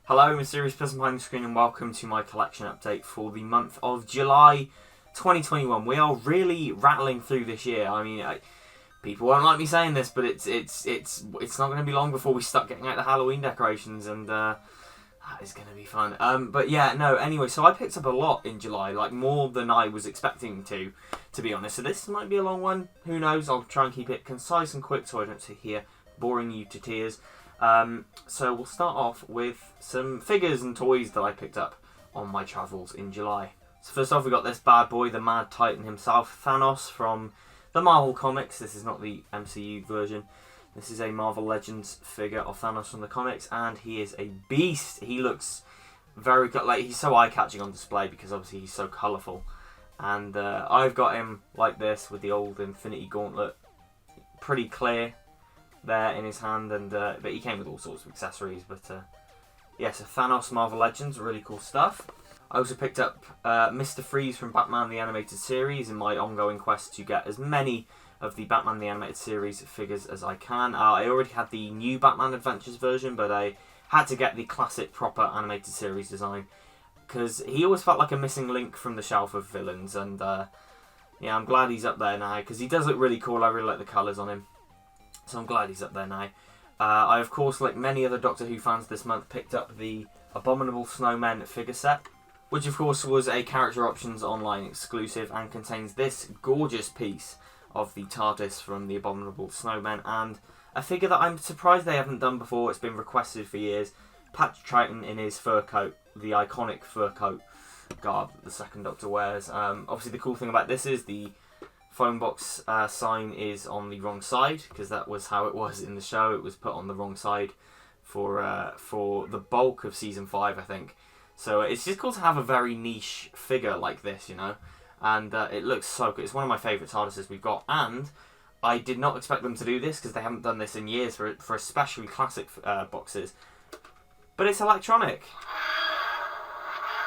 Hello, mysterious person behind the screen, and welcome to my collection update for the month of July 2021. We are really rattling through this year. I mean, people won't like me saying this, but it's not going to be long before we start getting out the Halloween decorations, and that is going to be fun. But yeah, no. Anyway, so I picked up a lot in July, like more than I was expecting to be honest. So this might be a long one. Who knows? I'll try and keep it concise and quick, so I don't sit here boring you to tears. So we'll start off with some figures and toys that I picked up on my travels in July. So first off, we got this bad boy, the Mad Titan himself, Thanos from the Marvel comics. This is not the MCU version. This is a Marvel Legends figure of Thanos from the comics, and he is a beast. He looks very good. Like, he's so eye-catching on display because obviously he's so colourful. And I've got him like this with the old Infinity Gauntlet, pretty clear there in his hand, and but he came with all sorts of accessories. But yeah, so Thanos Marvel Legends, really cool stuff. I also picked up Mr. Freeze from Batman the Animated Series in my ongoing quest to get as many of the Batman the Animated Series figures as I can. I already had the new Batman Adventures version, but I had to get the classic proper animated series design because he always felt like a missing link from the shelf of villains, and yeah, I'm glad he's up there now because he does look really cool. I really like the colours on him. So I'm glad he's up there now. I, of course, like many other Doctor Who fans this month, picked up the Abominable Snowmen figure set, which of course was a Character Options Online exclusive and contains this gorgeous piece of the TARDIS from the Abominable Snowmen, and a figure that I'm surprised they haven't done before. It's been requested for years. Patrick Troughton in his fur coat, the iconic fur coat garb that the second Doctor wears. Obviously the cool thing about this is the phone box sign is on the wrong side, because that was how it was in the show. It was put on the wrong side for the bulk of season 5, I think. So it's just cool to have a very niche figure like this, you know, and it looks so good. It's one of my favourite TARDISes we've got, and I did not expect them to do this because they haven't done this in years for especially classic boxes. But it's electronic,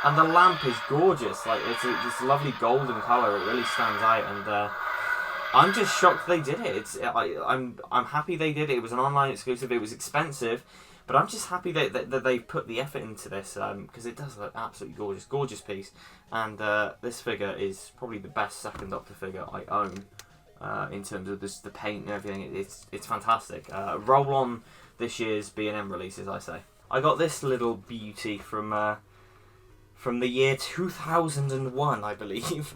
and the lamp is gorgeous. Like, it's this lovely golden colour. It really stands out, and I'm just shocked they did it. I'm happy they did it. It was an online exclusive. It was expensive, but I'm just happy that they put the effort into this because it does look absolutely gorgeous piece. And this figure is probably the best second Doctor figure I own in terms of the paint and everything. It's fantastic. Roll on this year's B&M releases, I say. I got this little beauty from the year 2001, I believe.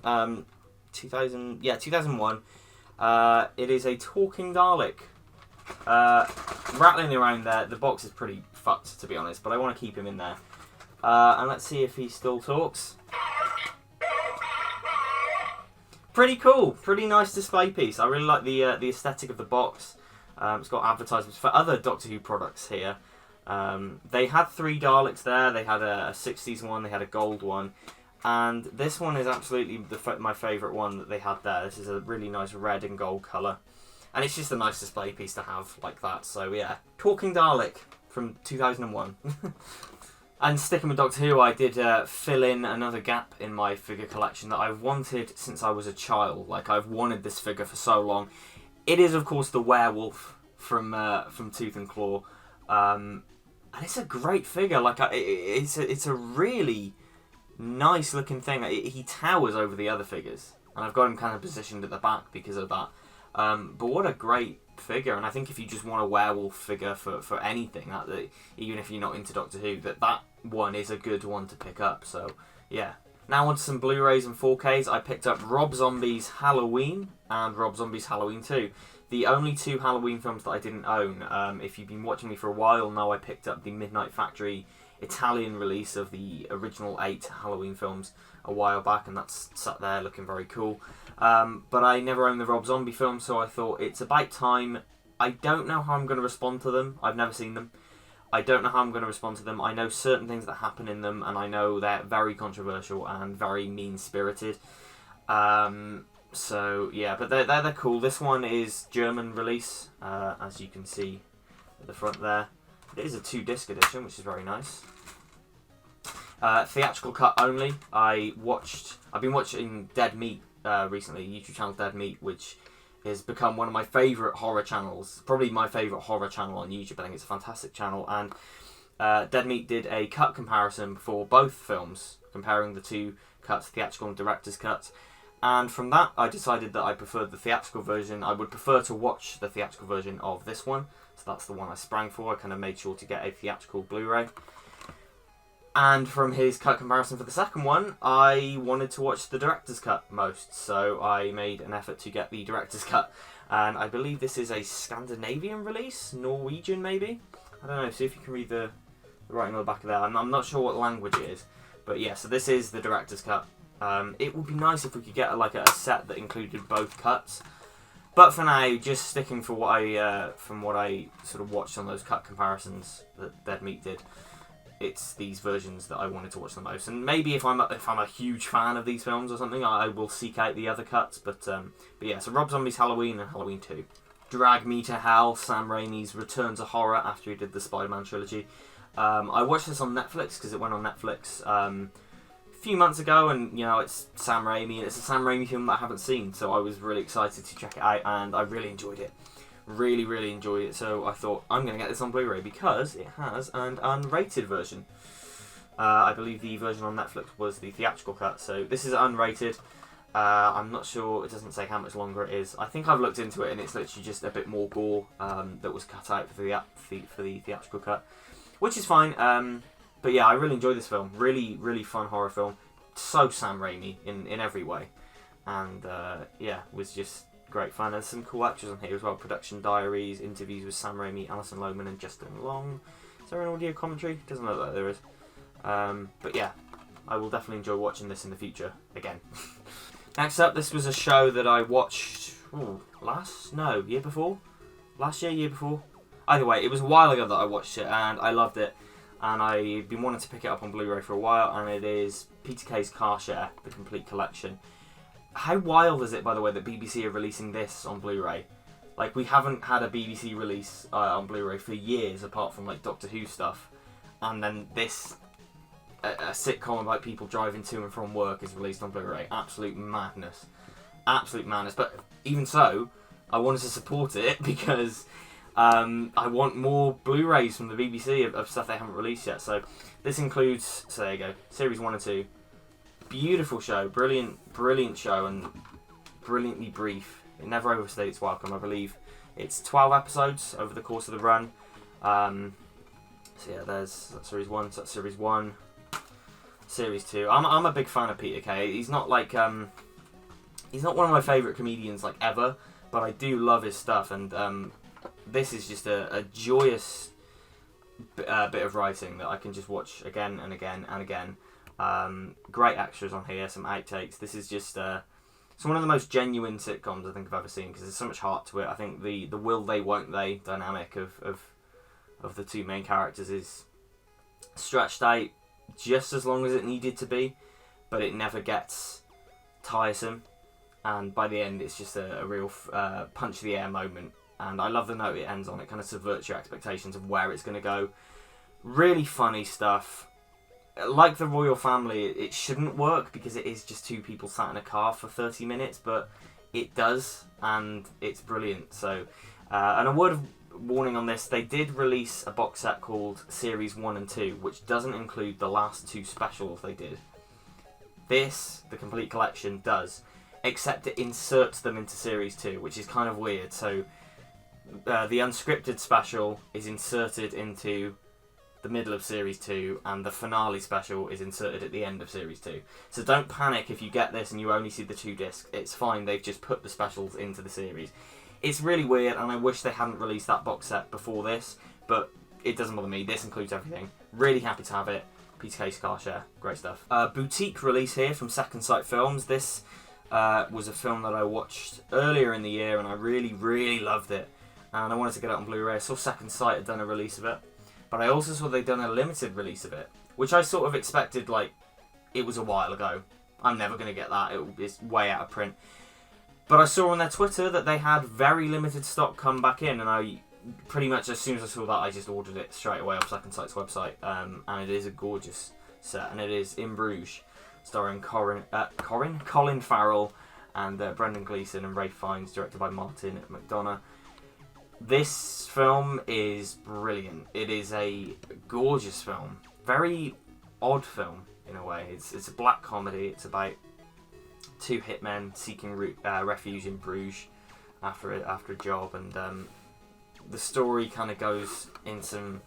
2001. It is a talking Dalek. Rattling around there. The box is pretty fucked, to be honest, but I want to keep him in there. And let's see if he still talks. Pretty cool. Pretty nice display piece. I really like the aesthetic of the box. It's got advertisements for other Doctor Who products here. They had 3 Daleks there. They had a 60s one, they had a gold one, and this one is absolutely my favourite one that they had there. This is a really nice red and gold colour, and it's just a nice display piece to have like that. So yeah, Talking Dalek from 2001. And sticking with Doctor Who, I did fill in another gap in my figure collection that I've wanted since I was a child. Like, I've wanted this figure for so long. It is, of course, the werewolf from Tooth and Claw. And it's a great figure. Like, it's a really nice looking thing. He towers over the other figures, and I've got him kind of positioned at the back because of that. But what a great figure! And I think if you just want a werewolf figure for anything, even if you're not into Doctor Who, that one is a good one to pick up. So yeah. Now on to some Blu-rays and 4Ks. I picked up Rob Zombie's Halloween and Rob Zombie's Halloween 2. The only 2 Halloween films that I didn't own. If you've been watching me for a while, know I picked up the Midnight Factory Italian release of the original 8 Halloween films a while back, and that's sat there looking very cool. But I never owned the Rob Zombie films, so I thought it's about time. I don't know how I'm going to respond to them. I've never seen them. I don't know how I'm going to respond to them. I know certain things that happen in them, and I know they're very controversial and very mean-spirited. So yeah, but they're cool. This one is German release, as you can see at the front there. It is a 2-disc edition, which is very nice. Theatrical cut only. I've been watching Dead Meat recently, YouTube channel Dead Meat, which has become one of my favourite horror channels. Probably my favourite horror channel on YouTube. I think it's a fantastic channel, and Dead Meat did a cut comparison for both films, comparing the two cuts, theatrical and director's cuts. And from that, I decided that I preferred the theatrical version. I would prefer to watch the theatrical version of this one. So that's the one I sprang for. I kind of made sure to get a theatrical Blu-ray. And from his cut comparison for the second one, I wanted to watch the director's cut most. So I made an effort to get the director's cut. And I believe this is a Scandinavian release? Norwegian, maybe? I don't know. See if you can read the writing on the back of there. I'm not sure what language it is. But yeah, so this is the director's cut. It would be nice if we could get a set that included both cuts, but for now, just sticking for what from what I sort of watched on those cut comparisons that Dead Meat did, it's these versions that I wanted to watch the most. And maybe if I'm a huge fan of these films or something, I will seek out the other cuts. But yeah, so Rob Zombie's Halloween and Halloween 2, Drag Me to Hell, Sam Raimi's return to horror after he did the Spider-Man trilogy. I watched this on Netflix because it went on Netflix few months ago, and it's Sam Raimi, and it's a Sam Raimi film that I haven't seen, so I was really excited to check it out, and I really enjoyed it. Really enjoyed it, so I thought I'm going to get this on Blu-ray because it has an unrated version. I believe the version on Netflix was the theatrical cut, so this is unrated. I'm not sure, it doesn't say how much longer it is. I think I've looked into it, and it's literally just a bit more gore that was cut out for the theatrical cut, which is fine. But yeah, I really enjoyed this film. Really fun horror film. So Sam Raimi in every way. And yeah, was just great fun. There's some cool actors on here as well. Production diaries, interviews with Sam Raimi, Alison Lohman and Justin Long. Is there an audio commentary? Doesn't look like there is. But yeah, I will definitely enjoy watching this in the future again. Next up, this was a show that I watched year before? Last year before? Either way, it was a while ago that I watched it and I loved it. And I've been wanting to pick it up on Blu-ray for a while, and it is Peter Kay's Car Share, the complete collection. How wild is it, by the way, that BBC are releasing this on Blu-ray? Like, we haven't had a BBC release on Blu-ray for years, apart from, Doctor Who stuff. And then this, a sitcom about people driving to and from work is released on Blu-ray. Absolute madness. Absolute madness. But even so, I wanted to support it because I want more Blu-rays from the BBC of stuff they haven't released yet. So this includes, so there you go, Series 1 and 2. Beautiful show, brilliant show, and brilliantly brief. It never overstayed its welcome. I believe it's 12 episodes over the course of the run. So yeah, that's Series 1, so that's Series 1. Series 2. I'm a big fan of Peter Kay. He's not he's not one of my favourite comedians ever, but I do love his stuff, and this is just a joyous bit of writing that I can just watch again and again and again. Great extras on here, some outtakes. This is just it's one of the most genuine sitcoms I think I've ever seen because there's so much heart to it. I think the will they won't they dynamic of the two main characters is stretched out just as long as it needed to be, but it never gets tiresome, and by the end it's just a real punch to the air moment. And I love the note it ends on. It kind of subverts your expectations of where it's going to go. Really funny stuff. Like the royal family, it shouldn't work because it is just two people sat in a car for 30 minutes, but it does, and it's brilliant. So, and a word of warning on this, they did release a box set called Series 1 and 2, which doesn't include the last two specials they did. This, the complete collection, does, except it inserts them into Series 2, which is kind of weird. So, the unscripted special is inserted into the middle of Series 2, and the finale special is inserted at the end of Series 2. So don't panic if you get this and you only see the two discs. It's fine, they've just put the specials into the series. It's really weird, and I wish they hadn't released that box set before this, but it doesn't bother me. This includes everything. Really happy to have it. Peter Kay's Car Share. Great stuff. Boutique release here from Second Sight Films. This was a film that I watched earlier in the year, and I really loved it. And I wanted to get it on Blu-ray. I saw Second Sight had done a release of it. But I also saw they'd done a limited release of it, which I sort of expected, it was a while ago. I'm never going to get that. It's way out of print. But I saw on their Twitter that they had very limited stock come back in, and I pretty much, as soon as I saw that, I just ordered it straight away off Second Sight's website. And it is a gorgeous set, and it is in Bruges, starring Colin Farrell, and Brendan Gleeson and Ray Fiennes, directed by Martin McDonough. This film is brilliant. It is a gorgeous film. Very odd film in a way. It's a black comedy. It's about two hitmen seeking refuge in Bruges after a job, and the story kind of goes in some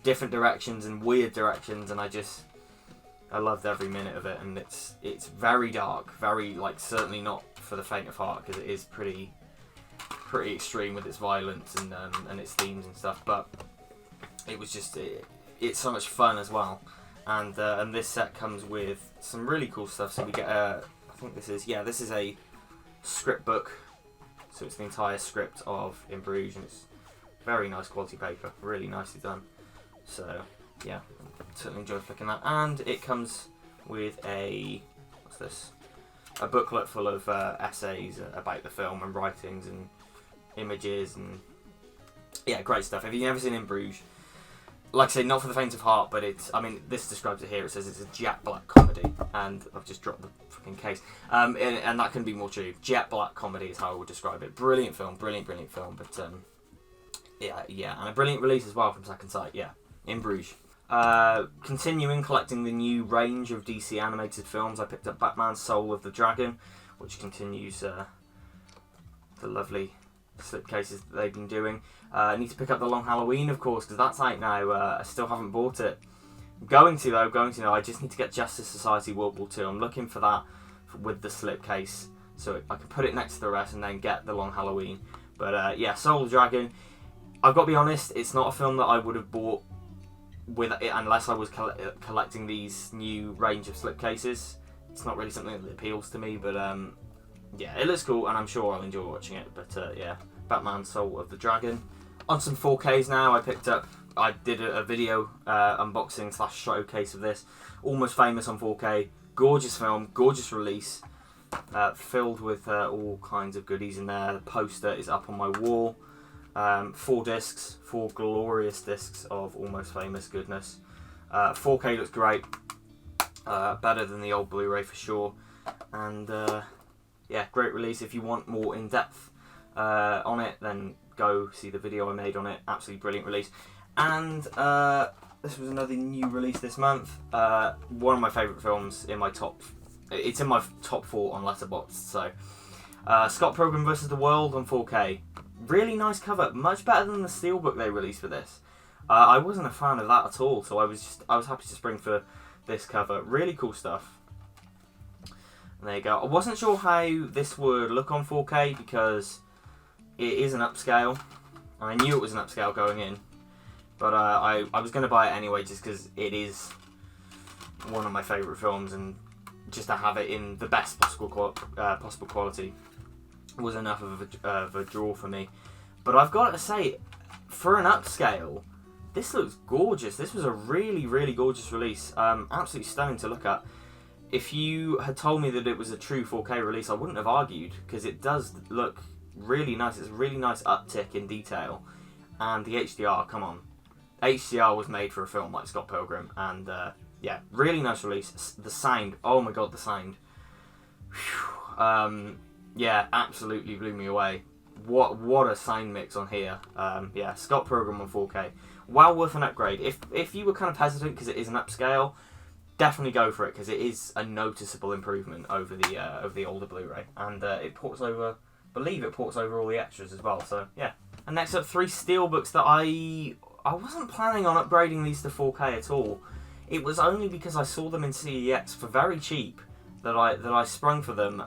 different directions and weird directions, and I loved every minute of it. And it's very dark, very, like, certainly not for the faint of heart, because it is pretty extreme with its violence and its themes and stuff. But it was just it's so much fun as well. And this set comes with some really cool stuff. So we get I think this is a script book. So it's the entire script of In Bruges, and it's very nice quality paper, really nicely done. So yeah, certainly enjoyed flicking that. And it comes with a booklet full of essays about the film and writings and images, and yeah, great stuff. If you've never seen In Bruges, like I say, not for the faint of heart, but this describes it here. It says it's a jet black comedy, and I've just dropped the fucking case. And that couldn't be more true. Jet black comedy is how I would describe it. Brilliant film, brilliant film. But yeah, and a brilliant release as well from Second Sight. Yeah, In Bruges. Continuing collecting the new range of DC animated films, I picked up Batman: Soul of the Dragon, which continues the lovely slipcases that they've been doing. I need to pick up The Long Halloween, of course, because that's out now. I still haven't bought it. Going to know. I just need to get Justice Society World War II. I'm looking for that with the slipcase, so I can put it next to the rest and then get The Long Halloween. But yeah, Soul of the Dragon. I've got to be honest, it's not a film that I would have bought with it unless I was collecting these new range of slipcases. It's not really something that appeals to me, but yeah, it looks cool, and I'm sure I'll enjoy watching it. But yeah, Batman: Soul of the Dragon. On some 4Ks now, I did a video unboxing / showcase of this. Almost Famous on 4K. Gorgeous film, gorgeous release, filled with all kinds of goodies in there. The poster is up on my wall. 4 discs, 4 glorious discs of Almost Famous goodness. 4K looks great, better than the old Blu-ray for sure. And yeah, great release. If you want more in-depth on it, then go see the video I made on it. Absolutely brilliant release. And this was another new release this month. One of my favourite films in my top 4 on Letterboxd. So Scott Pilgrim vs. the World on 4K. Really nice cover, much better than the steelbook they released for this. I wasn't a fan of that at all, so I was happy to spring for this cover. Really cool stuff. And there you go. I wasn't sure how this would look on 4K because it is an upscale. I knew it was an upscale going in, but I was going to buy it anyway just because it is one of my favourite films, and just to have it in the best possible quality was enough of a draw for me. But I've got to say, for an upscale, this looks gorgeous. This was a really, really gorgeous release. Absolutely stunning to look at. If you had told me that it was a true 4K release, I wouldn't have argued, because it does look really nice. It's a really nice uptick in detail. And the HDR, come on. HDR was made for a film like Scott Pilgrim. And yeah, really nice release. The sound, oh my god, the sound. Yeah, absolutely blew me away. What a sound mix on here. Yeah, Scott Pilgrim on 4K. Well worth an upgrade. If you were kind of hesitant because it is an upscale, definitely go for it, because it is a noticeable improvement over the older Blu-ray, and it ports over. I believe it ports over all the extras as well. So yeah. And next up, 3 steelbooks that I wasn't planning on upgrading these to 4K at all. It was only because I saw them in CEX for very cheap that I sprung for them.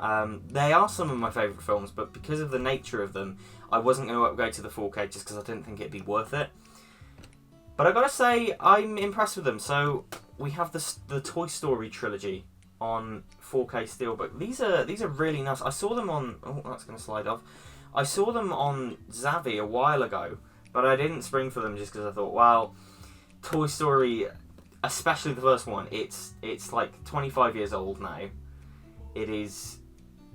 They are some of my favourite films, but because of the nature of them, I wasn't going to upgrade to the 4K just because I didn't think it'd be worth it. But I gotta say, I'm impressed with them. So we have the Toy Story Trilogy on 4K steelbook. These are really nice. I saw them on. Oh, that's gonna slide off. I saw them on Zavvi a while ago, but I didn't spring for them just because I thought, well, Toy Story, especially the first one, it's like 25 years old now. It is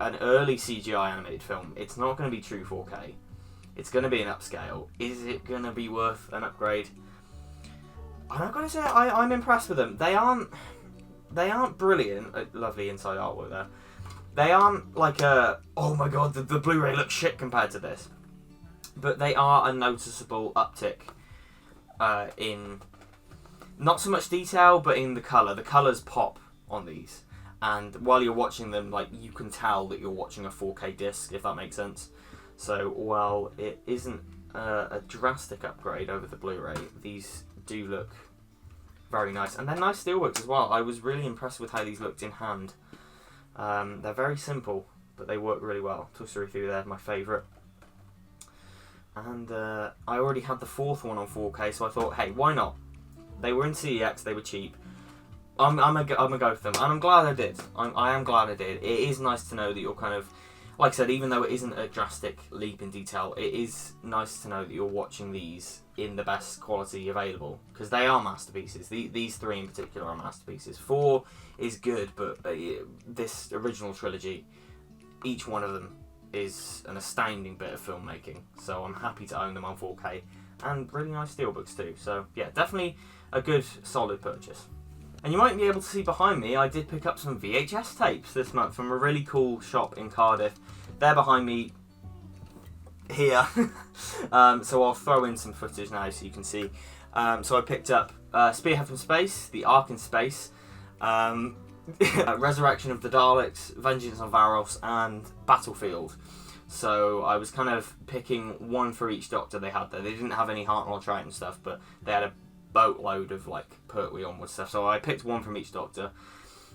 an early CGI animated film. It's not going to be true 4K. It's going to be an upscale. Is it going to be worth an upgrade? I'm going to say I'm impressed with them. They aren't brilliant. Lovely inside artwork there. They aren't like oh my god, the Blu-ray looks shit compared to this. but they are a noticeable uptick in not so much detail, but in the colour. The colours pop on these, and while you're watching them, like, you can tell that you're watching a 4K disc, if that makes sense. So while it isn't a drastic upgrade over the Blu-ray, these do look very nice, and they're nice steelbooks as well. I was really impressed with how these looked in hand. They're very simple, but they work really well. Toy Story 3 there, my favourite. And I already had the fourth one on 4K, so I thought, hey, why not? They were in CEX, they were cheap. I'm gonna go for them, and I'm glad I did. I am glad I did. It is nice to know that you're kind of, like I said, even though it isn't a drastic leap in detail, it is nice to know that you're watching these in the best quality available, because they are masterpieces. These three in particular are masterpieces. 4 is good, but this original trilogy, each one of them is an astounding bit of filmmaking. So I'm happy to own them on 4K, and really nice steelbooks too. So yeah, definitely a good, solid purchase. And you might be able to see behind me, I did pick up some VHS tapes this month from a really cool shop in Cardiff. They're behind me here. So I'll throw in some footage now so you can see. So I picked up Spearhead from Space, The Ark in Space, Resurrection of the Daleks, Vengeance on Varos, and Battlefield. So I was kind of picking one for each Doctor they had there. They didn't have any Hartnell Triton stuff, but they had a boatload of like Pertwee onward stuff. So I picked one from each Doctor,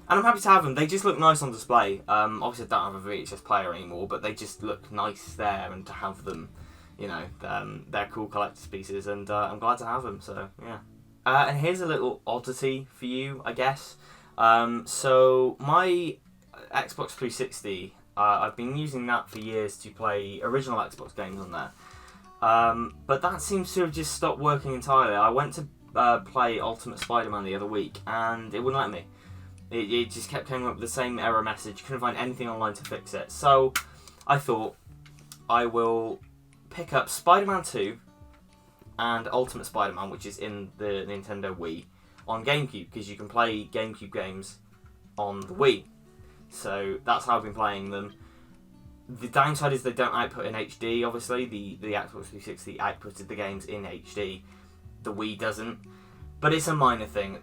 and I'm happy to have them. They just look nice on display. Obviously I don't have a VHS player anymore, but they just look nice there, and to have them, you know, they're cool collector's pieces, and I'm glad to have them. So yeah. And here's a little oddity for you, I guess. So my Xbox 360, I've been using that for years to play original Xbox games on there. But that seems to have just stopped working entirely. I went to play Ultimate Spider-Man the other week, and it wouldn't let me. It just kept coming up with the same error message. Couldn't find anything online to fix it. So I thought I will pick up Spider-Man 2 and Ultimate Spider-Man, which is in the Nintendo Wii, on GameCube, because you can play GameCube games on the Wii. So that's how I've been playing them. The downside is they don't output in HD, obviously. The Xbox 360 outputted the games in HD. The Wii doesn't. But it's a minor thing.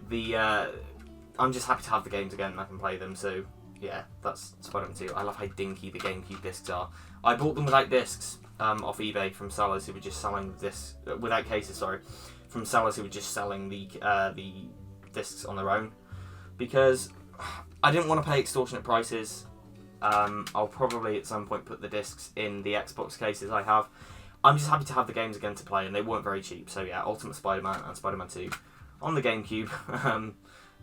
I'm just happy to have the games again and I can play them. So yeah, that's Spider-Man 2. I love how dinky the GameCube discs are. I bought them without discs off eBay from sellers who were just selling discs, without cases, sorry. From sellers who were just selling the discs on their own. Because I didn't want to pay extortionate prices. I'll probably at some point put the discs in the Xbox cases I have. I'm just happy to have the games again to play, and they weren't very cheap. So yeah, Ultimate Spider-Man and Spider-Man 2 on the GameCube.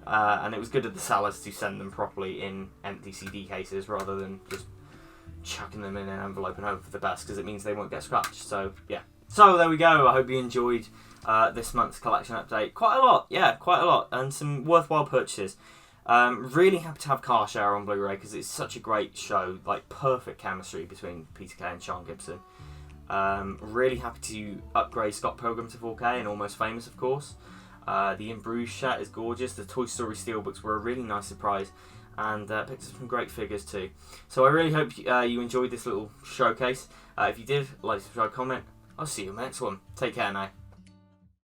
And it was good of the sellers to send them properly in empty CD cases rather than just chucking them in an envelope and hope for the best, because it means they won't get scratched. So yeah. So there we go. I hope you enjoyed this month's collection update. Quite a lot, and some worthwhile purchases. Really happy to have Car Share on Blu-ray because it's such a great show, like perfect chemistry between Peter Kay and Sean Gibson. Really happy to upgrade Scott Pilgrim to 4K and Almost Famous, of course. The In Bruges set is gorgeous. The Toy Story steelbooks were a really nice surprise, and picked up some great figures too. So I really hope you enjoyed this little showcase. If you did, like, subscribe, comment. I'll see you in the next one. Take care now.